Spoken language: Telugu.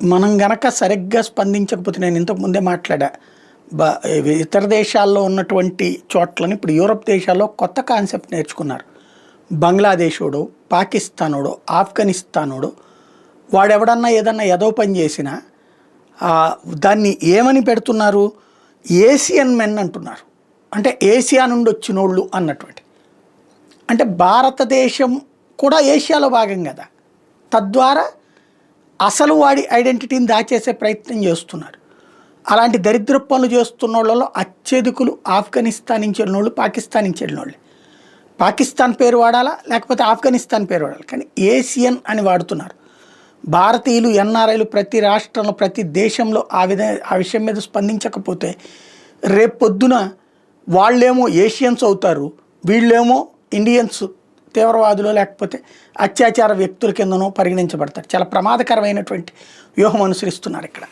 మనం గనక సరిగ్గా స్పందించకపోతే, నేను ఇంతకు ముందే మాట్లాడా, బ ఇతర దేశాల్లో ఉన్నటువంటి చోట్లని ఇప్పుడు యూరప్ దేశాల్లో కొత్త కాన్సెప్ట్ నేర్చుకున్నారు. బంగ్లాదేశోడు, పాకిస్తానోడు, ఆఫ్ఘనిస్తానోడు వాడెవడన్నా ఏదన్నా ఎదో పని చేసినా దాన్ని ఏమని పెడుతున్నారు, ఏసియన్ మెన్ అంటున్నారు. అంటే ఏసియా నుండి వచ్చినోళ్ళు అన్నటువంటి. అంటే భారతదేశం కూడా ఏషియాలో భాగం కదా, తద్వారా అసలు వాడి ఐడెంటిటీని దాచేసే ప్రయత్నం చేస్తున్నారు. అలాంటి దరిద్ర పనులు చేస్తున్న వాళ్ళలో అత్యధికులు ఆఫ్ఘనిస్తాన్ నుంచి వెళ్ళినోళ్ళు, పాకిస్తాన్ నుంచి వెళ్ళినోళ్ళు. పాకిస్తాన్ పేరు వాడాలా, లేకపోతే ఆఫ్ఘనిస్తాన్ పేరు వాడాలి, కానీ ఏసియన్ అని వాడుతున్నారు. భారతీయులు, ఎన్ఆర్ఐలు ప్రతి రాష్ట్రంలో, ప్రతి దేశంలో ఆ విషయం మీద స్పందించకపోతే రేపొద్దున వాళ్ళేమో ఏషియన్స్ అవుతారు, వీళ్ళేమో ఇండియన్స్ తీవ్రవాదులు లేకపోతే అత్యాచార వ్యక్తుల కిందనో పరిగణించబడతారు. చాలా ప్రమాదకరమైనటువంటి వ్యూహం అనుసరిస్తున్నారు ఇక్కడ.